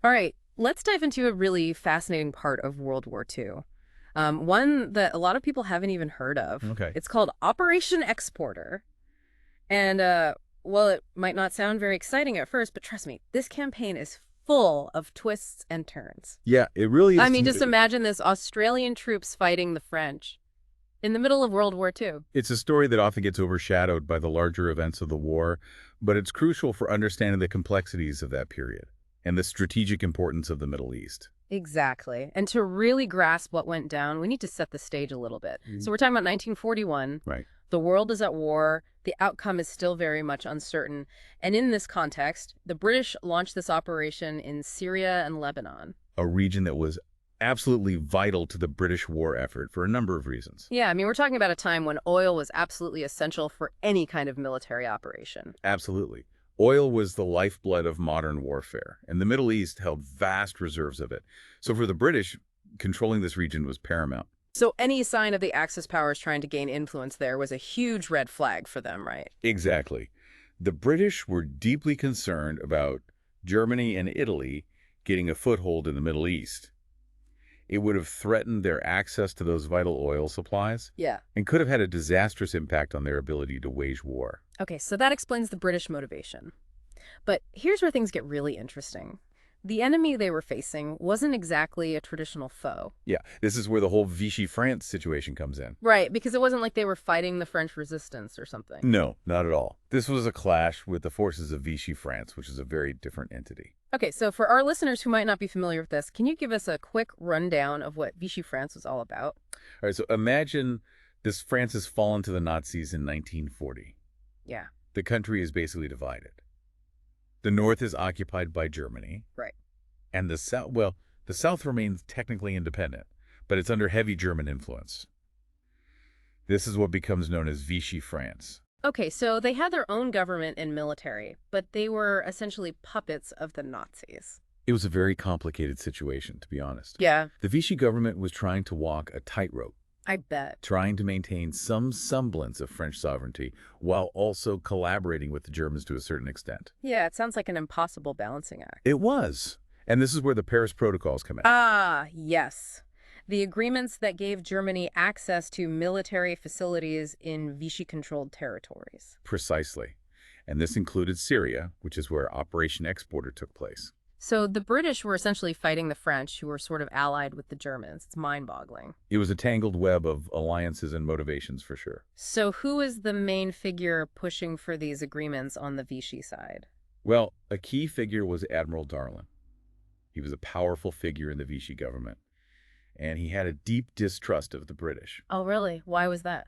All right, let's dive into a really fascinating part of World War II. One that a lot of people haven't even heard of. Okay. It's called Operation Exporter. And, well, it might not sound very exciting at first, but trust me, this campaign is full of twists and turns. Yeah, it really I is. mean, just imagine this Australian troops fighting the French in the middle of World War II. It's a story that often gets overshadowed by the larger events of the war, but it's crucial for understanding the complexities of that period and the strategic importance of the Middle East. Exactly. And to really grasp what went down, we need to set the stage a little bit. So we're talking about 1941. Right. The world is at war. The outcome is still very much uncertain. And in this context, the British launched this operation in Syria and Lebanon. A region that was absolutely vital to the British war effort for a number of reasons. Yeah, I mean, we're talking about a time when oil was absolutely essential for any kind of military operation. Absolutely. Oil was the lifeblood of modern warfare, and the Middle East held vast reserves of it. So for the British, controlling this region was paramount. So any sign of the Axis powers trying to gain influence there was a huge red flag for them, right? Exactly. The British were deeply concerned about Germany and Italy getting a foothold in the Middle East. It would have threatened their access to those vital oil supplies Yeah. and could have had a disastrous impact on their ability to wage war. Okay, so that explains the British motivation. But here's where things get really interesting. The enemy they were facing wasn't exactly a traditional foe. Yeah, this is where the whole Vichy France situation comes in. Right, because it wasn't like they were fighting the French resistance or something. No, not at all. This was a clash with the forces of Vichy France, which is a very different entity. Okay, so for our listeners who might not be familiar with this, can you give us a quick rundown of what Vichy France was all about? All right, so imagine this France has fallen to the Nazis in 1940. Yeah, The country is basically divided. The north is occupied by Germany, right. and the south, well, the south remains technically independent, but it's under heavy German influence. This is what becomes known as Vichy France. Okay, so they had their own government and military, but they were essentially puppets of the Nazis. It was a very complicated situation, to be honest. Yeah, The Vichy government was trying to walk a tightrope, I bet. trying to maintain some semblance of French sovereignty while also collaborating with the Germans to a certain extent. Yeah, it sounds like an impossible balancing act. It was. And this is where the Paris Protocols come in. Ah, yes. The agreements that gave Germany access to military facilities in Vichy-controlled territories. Precisely. And this included Syria, which is where Operation Exporter took place. So the British were essentially fighting the French, who were sort of allied with the Germans. It's mind-boggling. It was a tangled web of alliances and motivations for sure. So who is the main figure pushing for these agreements on the Vichy side? Well, a key figure was Admiral Darlan. He was a powerful figure in the Vichy government, and he had a deep distrust of the British. Oh, really? Why was that?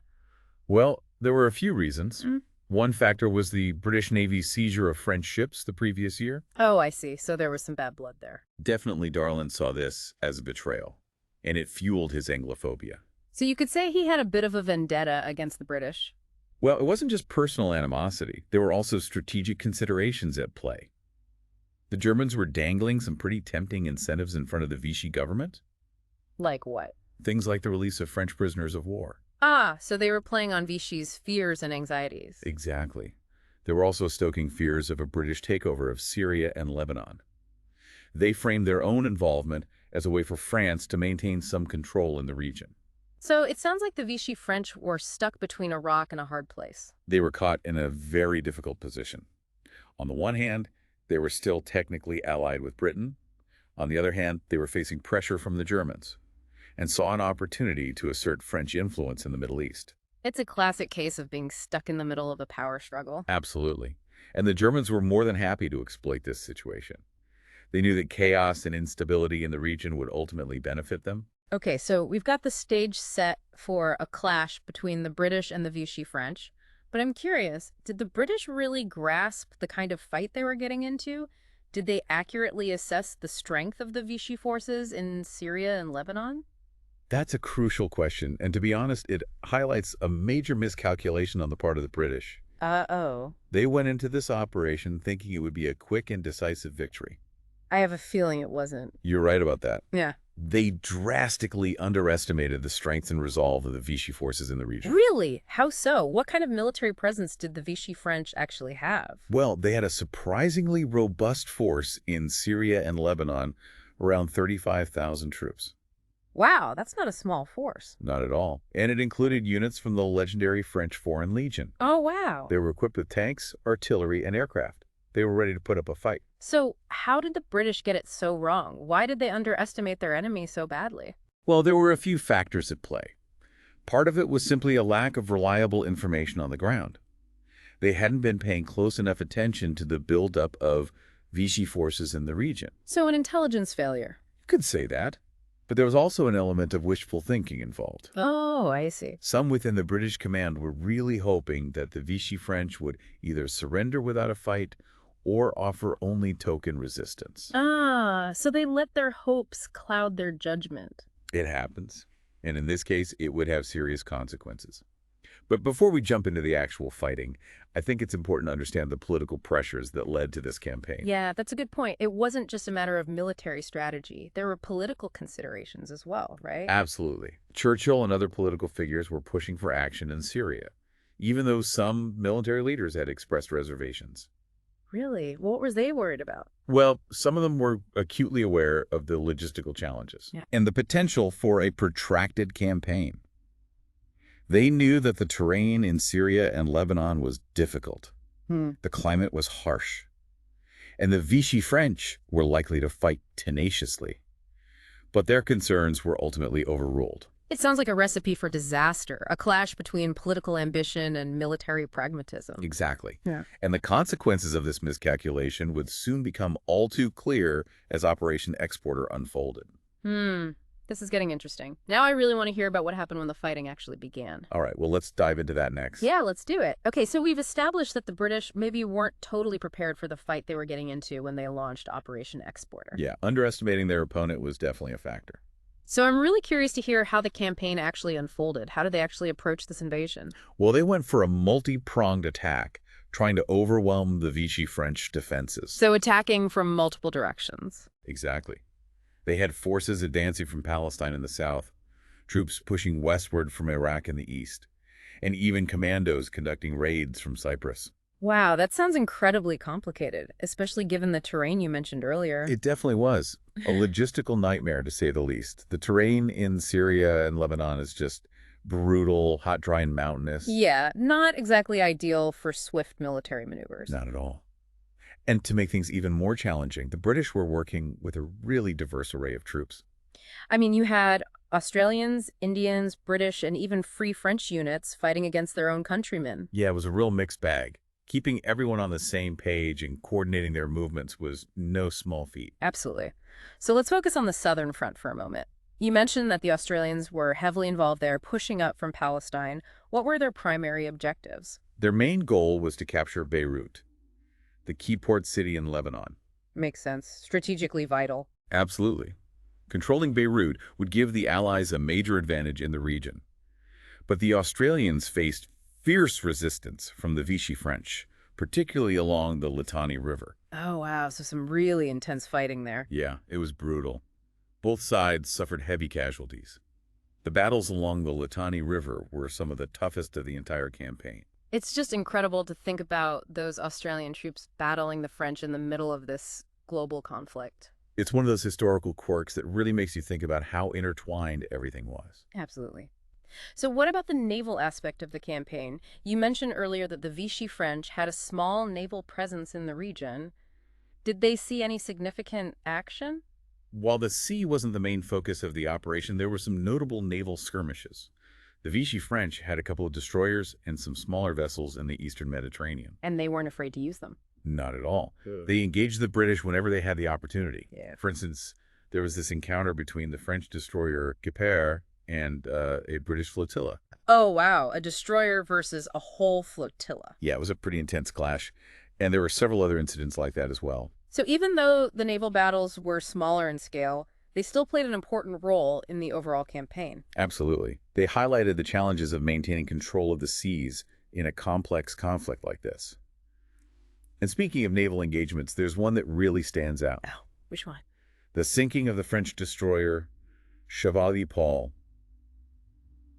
Well, there were a few reasons. Mm. One factor was the British Navy's seizure of French ships the previous year. Oh, I see. So there was some bad blood there. Definitely Darlan saw this as a betrayal, and it fueled his Anglophobia. So you could say he had a bit of a vendetta against the British. Well, it wasn't just personal animosity. There were also strategic considerations at play. The Germans were dangling some pretty tempting incentives in front of the Vichy government. Like what? Things like the release of French prisoners of war. Ah, so they were playing on Vichy's fears and anxieties. Exactly. They were also stoking fears of a British takeover of Syria and Lebanon. They framed their own involvement as a way for France to maintain some control in the region. So it sounds like the Vichy French were stuck between a rock and a hard place. They were caught in a very difficult position. On the one hand, they were still technically allied with Britain. On the other hand, they were facing pressure from the Germans and saw an opportunity to assert French influence in the Middle East. It's a classic case of being stuck in the middle of a power struggle. Absolutely. And the Germans were more than happy to exploit this situation. They knew that chaos and instability in the region would ultimately benefit them. Okay, so we've got the stage set for a clash between the British and the Vichy French. But I'm curious, did the British really grasp the kind of fight they were getting into? Did they accurately assess the strength of the Vichy forces in Syria and Lebanon? That's a crucial question, and to be honest, it highlights a major miscalculation on the part of the British. Uh-oh. They went into this operation thinking it would be a quick and decisive victory. I have a feeling it wasn't. You're right about that. Yeah. They drastically underestimated the strength and resolve of the Vichy forces in the region. Really? How so? What kind of military presence did the Vichy French actually have? Well, they had a surprisingly robust force in Syria and Lebanon, around 35,000 troops. Wow, that's not a small force. Not at all. And it included units from the legendary French Foreign Legion. Oh, wow. They were equipped with tanks, artillery, and aircraft. They were ready to put up a fight. So, how did the British get it so wrong? Why did they underestimate their enemy so badly? Well, there were a few factors at play. Part of it was simply a lack of reliable information on the ground. They hadn't been paying close enough attention to the buildup of Vichy forces in the region. So, an intelligence failure. You could say that. But there was also an element of wishful thinking involved. Oh, I see. Some within the British command were really hoping that the Vichy French would either surrender without a fight or offer only token resistance. Ah, so they let their hopes cloud their judgment. It happens. And in this case, it would have serious consequences. But before we jump into the actual fighting, I think it's important to understand the political pressures that led to this campaign. Yeah, that's a good point. It wasn't just a matter of military strategy. There were political considerations as well, right? Absolutely. Churchill and other political figures were pushing for action in Syria, even though some military leaders had expressed reservations. Really? What were they worried about? Well, some of them were acutely aware of the logistical challenges Yeah. and the potential for a protracted campaign. They knew that the terrain in Syria and Lebanon was difficult. The climate was harsh. And the Vichy French were likely to fight tenaciously. But their concerns were ultimately overruled. It sounds like a recipe for disaster, a clash between political ambition and military pragmatism. Exactly. Yeah. And the consequences of this miscalculation would soon become all too clear as Operation Exporter unfolded. This is getting interesting. Now I really want to hear about what happened when the fighting actually began. All right, well, let's dive into that next. Yeah, let's do it. Okay, so we've established that the British maybe weren't totally prepared for the fight they were getting into when they launched Operation Exporter. Yeah, underestimating their opponent was definitely a factor. So I'm really curious to hear how the campaign actually unfolded. How did they actually approach this invasion? Well, they went for a multi-pronged attack, trying to overwhelm the Vichy French defenses. So attacking from multiple directions. Exactly. They had forces advancing from Palestine in the south, troops pushing westward from Iraq in the east, and even commandos conducting raids from Cyprus. Wow, that sounds incredibly complicated, especially given the terrain you mentioned earlier. It definitely was a logistical nightmare, to say the least. The terrain in Syria and Lebanon is just brutal, hot, dry, and mountainous. Yeah, not exactly ideal for swift military maneuvers. Not at all. And to make things even more challenging, the British were working with a really diverse array of troops. I mean, you had Australians, Indians, British, and even Free French units fighting against their own countrymen. Yeah, it was a real mixed bag. Keeping everyone on the same page and coordinating their movements was no small feat. Absolutely. So let's focus on the southern front for a moment. You mentioned that the Australians were heavily involved there, pushing up from Palestine. What were their primary objectives? Their main goal was to capture Beirut, the key port city in Lebanon. Makes sense. Strategically vital. Absolutely. Controlling Beirut would give the Allies a major advantage in the region. But the Australians faced fierce resistance from the Vichy French, particularly along the Litani River. Oh, wow. So some really intense fighting there. Yeah, it was brutal. Both sides suffered heavy casualties. The battles along the Litani River were some of the toughest of the entire campaign. It's just incredible to think about those Australian troops battling the French in the middle of this global conflict. It's one of those historical quirks that really makes you think about how intertwined everything was. Absolutely. So what about the naval aspect of the campaign? You mentioned earlier that the Vichy French had a small naval presence in the region. Did they see any significant action? While the sea wasn't the main focus of the operation, there were some notable naval skirmishes. The Vichy French had a couple of destroyers and some smaller vessels in the eastern Mediterranean. And they weren't afraid to use them. Not at all. They engaged the British whenever they had the opportunity. Yeah. For instance, there was this encounter between the French destroyer Guépard and a British flotilla. Oh, wow. A destroyer versus a whole flotilla. Yeah, it was a pretty intense clash. And there were several other incidents like that as well. So even though the naval battles were smaller in scale, they still played an important role in the overall campaign. Absolutely. They highlighted the challenges of maintaining control of the seas in a complex conflict like this. And speaking of naval engagements, there's one that really stands out. Oh, which one? The sinking of the French destroyer Chevalier Paul.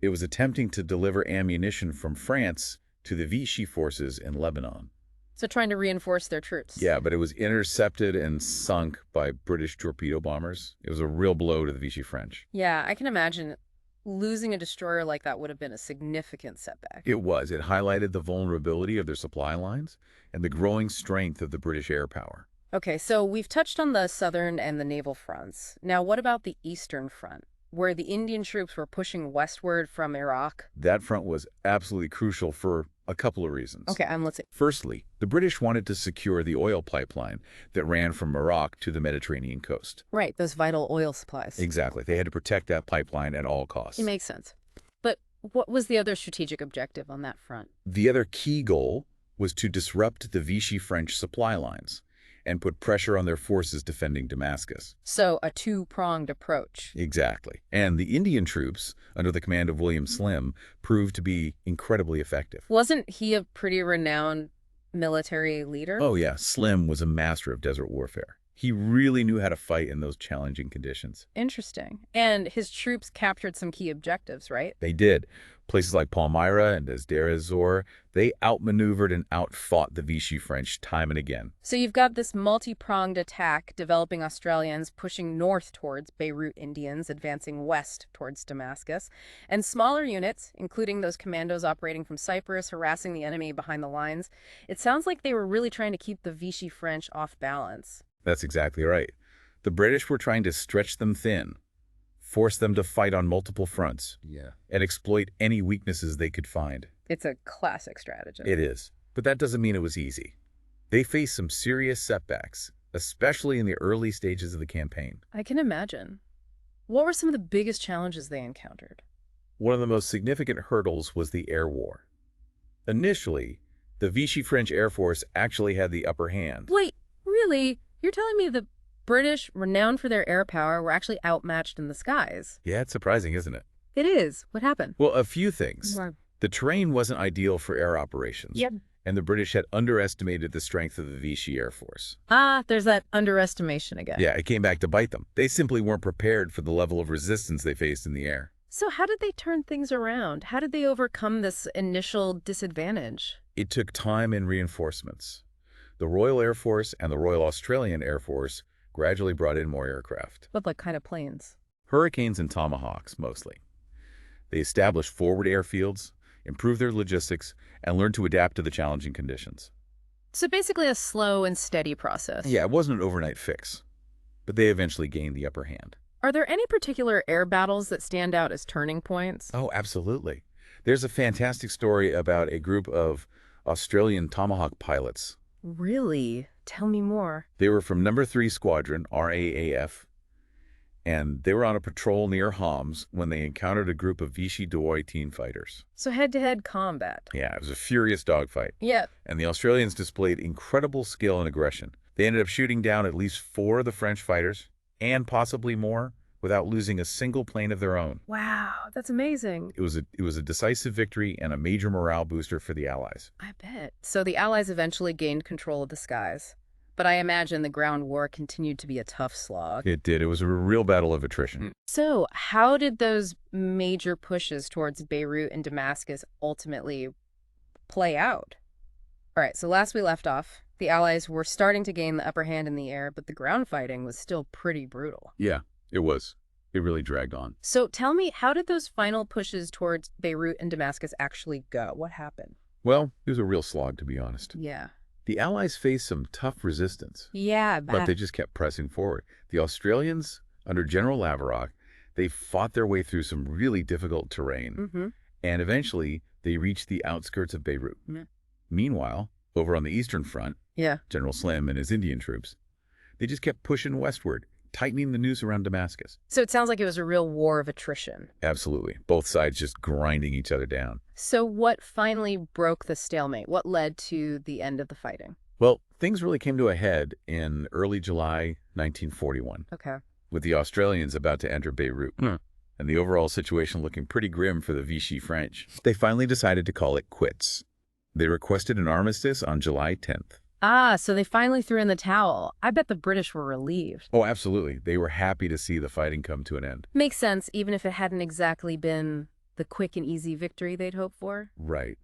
It was attempting to deliver ammunition from France to the Vichy forces in Lebanon. So trying to reinforce their troops. Yeah, but it was intercepted and sunk by British torpedo bombers. It was a real blow to the Vichy French. Yeah, I can imagine losing a destroyer like that would have been a significant setback. It was. It highlighted the vulnerability of their supply lines and the growing strength of the British air power. Okay, so we've touched on the southern and the naval fronts. Now, what about the eastern front, where the Indian troops were pushing westward from Iraq? That front was absolutely crucial for a couple of reasons. Okay, let's see. Firstly, the British wanted to secure the oil pipeline that ran from Iraq to the Mediterranean coast. Right, those vital oil supplies. Exactly. They had to protect that pipeline at all costs. It makes sense. But what was the other strategic objective on that front? The other key goal was to disrupt the Vichy French supply lines and put pressure on their forces defending Damascus. So a two-pronged approach. Exactly. And the Indian troops, under the command of William Slim, proved to be incredibly effective. Wasn't he a pretty renowned military leader? Oh yeah, Slim was a master of desert warfare. He really knew how to fight in those challenging conditions. Interesting. And his troops captured some key objectives, right? They did. Places like Palmyra and Deir ez-Zor, they outmaneuvered and outfought the Vichy French time and again. So you've got this multi-pronged attack developing Australians pushing north towards Beirut Indians, advancing west towards Damascus, and smaller units, including those commandos operating from Cyprus, harassing the enemy behind the lines. It sounds like they were really trying to keep the Vichy French off balance. That's exactly right. The British were trying to stretch them thin, force them to fight on multiple fronts, and exploit any weaknesses they could find. It's a classic stratagem. It is. But that doesn't mean it was easy. They faced some serious setbacks, especially in the early stages of the campaign. I can imagine. What were some of the biggest challenges they encountered? One of the most significant hurdles was the air war. Initially, the Vichy French Air Force actually had the upper hand. Wait, really? You're telling me the British, renowned for their air power, were actually outmatched in the skies? Yeah, it's surprising, isn't it? It is. What happened? Well, a few things. Right. The terrain wasn't ideal for air operations. Yep. And the British had underestimated the strength of the Vichy Air Force. There's that underestimation again. Yeah, it came back to bite them. They simply weren't prepared for the level of resistance they faced in the air. So how did they turn things around? How did they overcome this initial disadvantage? It took time and reinforcements. The Royal Air Force and the Royal Australian Air Force gradually brought in more aircraft. What kind of planes? Hurricanes and Tomahawks, mostly. They established forward airfields, improved their logistics, and learned to adapt to the challenging conditions. So basically a slow and steady process. Yeah, it wasn't an overnight fix, but they eventually gained the upper hand. Are there any particular air battles that stand out as turning points? Oh, absolutely. There's a fantastic story about a group of Australian Tomahawk pilots. Really? Tell me more. They were from Number 3 Squadron, RAAF, and they were on a patrol near Homs when they encountered a group of Vichy Douai teen fighters. So head-to-head combat. Yeah, it was a furious dogfight. Yeah. And the Australians displayed incredible skill and aggression. They ended up shooting down at least 4 of the French fighters, and possibly more, without losing a single plane of their own. Wow, that's amazing. It was a decisive victory and a major morale booster for the Allies. I bet. So the Allies eventually gained control of the skies. But I imagine the ground war continued to be a tough slog. It did. It was a real battle of attrition. So how did those major pushes towards Beirut and Damascus ultimately play out? All right, so last we left off, the Allies were starting to gain the upper hand in the air, but the ground fighting was still pretty brutal. Yeah, it was. It really dragged on. So tell me, how did those final pushes towards Beirut and Damascus actually go? What happened? Well, it was a real slog, to be honest. Yeah. The Allies faced some tough resistance, Yeah, but they just kept pressing forward. The Australians, under General Laverack, they fought their way through some really difficult terrain, and eventually they reached the outskirts of Beirut. Yeah. Meanwhile, over on the Eastern Front, General Slim and his Indian troops, they just kept pushing westward, tightening the noose around Damascus. So it sounds like it was a real war of attrition. Absolutely. Both sides just grinding each other down. So what finally broke the stalemate? What led to the end of the fighting? Well, things really came to a head in early July 1941, Okay. with the Australians about to enter Beirut, and the overall situation looking pretty grim for the Vichy French. They finally decided to call it quits. They requested an armistice on July 10th. Ah, so they finally threw in the towel. I bet the British were relieved. Oh, absolutely. They were happy to see the fighting come to an end. Makes sense, even if it hadn't exactly been the quick and easy victory they'd hoped for. Right.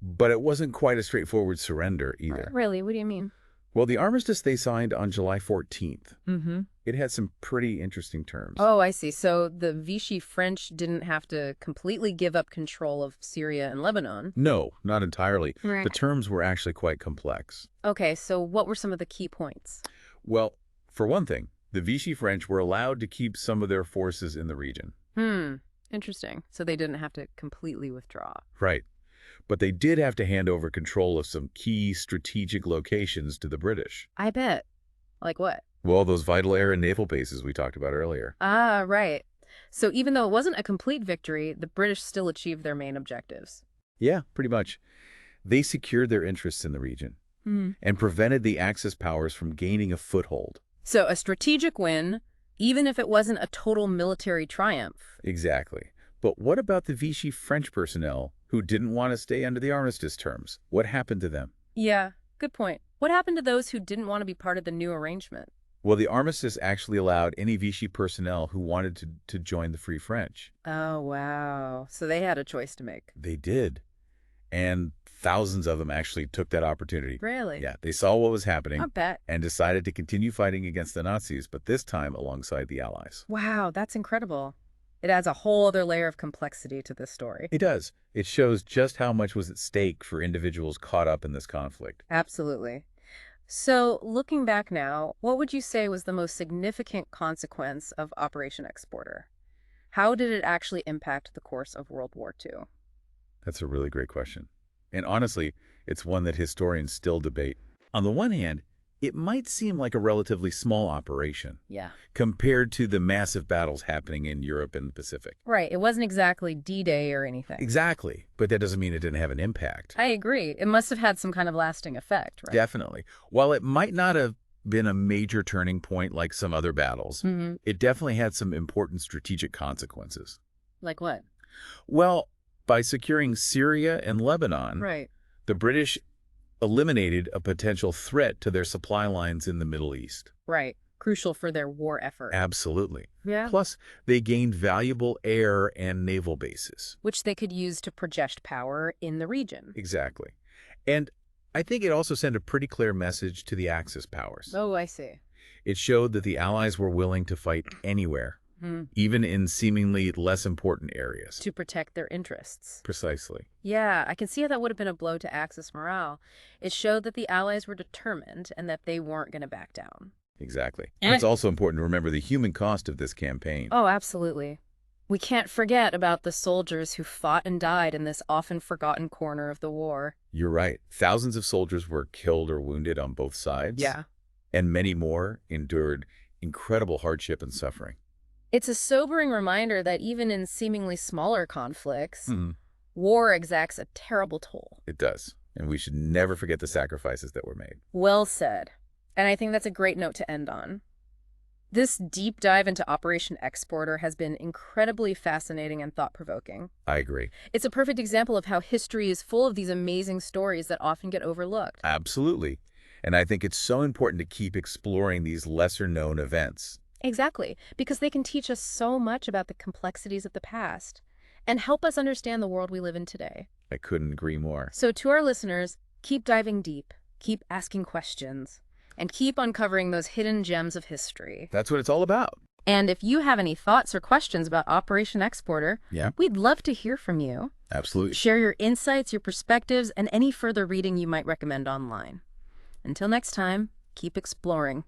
But it wasn't quite a straightforward surrender either. Really? What do you mean? Well, the armistice they signed on July 14th, Mm-hmm. it had some pretty interesting terms. Oh, I see. So the Vichy French didn't have to completely give up control of Syria and Lebanon. No, not entirely. Right. The terms were actually quite complex. Okay, so what were some of the key points? Well, for one thing, the Vichy French were allowed to keep some of their forces in the region. Interesting. So they didn't have to completely withdraw. Right. But they did have to hand over control of some key strategic locations to the British. I bet. Like what? Well, those vital air and naval bases we talked about earlier. Ah, right. So even though it wasn't a complete victory, the British still achieved their main objectives. Yeah, pretty much. They secured their interests in the region and prevented the Axis powers from gaining a foothold. So a strategic win, even if it wasn't a total military triumph. Exactly. But what about the Vichy French personnel who didn't want to stay under the armistice terms? What happened to them? Yeah, good point. What happened to those who didn't want to be part of the new arrangement? Well, the armistice actually allowed any Vichy personnel who wanted to join the Free French. Oh, wow. So they had a choice to make. They did. And thousands of them actually took that opportunity. Really? Yeah, they saw what was happening I bet. and decided to continue fighting against the Nazis, but this time alongside the Allies. Wow, that's incredible. It adds a whole other layer of complexity to this story. It does. It shows just how much was at stake for individuals caught up in this conflict. Absolutely. So, looking back now, what would you say was the most significant consequence of Operation Exporter? How did it actually impact the course of World War II? That's a really great question. And honestly, it's one that historians still debate. On the one hand, it might seem like a relatively small operation Yeah. compared to the massive battles happening in Europe and the Pacific. Right. It wasn't exactly D-Day or anything. Exactly. But that doesn't mean it didn't have an impact. I agree. It must have had some kind of lasting effect, right? Definitely. While it might not have been a major turning point like some other battles, it definitely had some important strategic consequences. Like what? Well, by securing Syria and Lebanon, Right. the British eliminated a potential threat to their supply lines in the Middle East. Right. Crucial for their war effort. Absolutely. Yeah. Plus, they gained valuable air and naval bases. Which they could use to project power in the region. Exactly. And I think it also sent a pretty clear message to the Axis powers. Oh, I see. It showed that the Allies were willing to fight anywhere, even in seemingly less important areas. To protect their interests. Precisely. Yeah, I can see how that would have been a blow to Axis morale. It showed that the Allies were determined and that they weren't going to back down. Exactly. And It's also important to remember the human cost of this campaign. Oh, absolutely. We can't forget about the soldiers who fought and died in this often forgotten corner of the war. You're right. Thousands of soldiers were killed or wounded on both sides. Yeah. And many more endured incredible hardship and suffering. It's a sobering reminder that even in seemingly smaller conflicts, war exacts a terrible toll. It does. And we should never forget the sacrifices that were made. Well said. And I think that's a great note to end on. This deep dive into Operation Exporter has been incredibly fascinating and thought-provoking. I agree. It's a perfect example of how history is full of these amazing stories that often get overlooked. Absolutely. And I think it's so important to keep exploring these lesser-known events. Exactly, because they can teach us so much about the complexities of the past and help us understand the world we live in today. I couldn't agree more. So to our listeners, keep diving deep, keep asking questions, and keep uncovering those hidden gems of history. That's what it's all about. And if you have any thoughts or questions about Operation Exporter, Yeah. we'd love to hear from you. Absolutely. Share your insights, your perspectives, and any further reading you might recommend online. Until next time, keep exploring.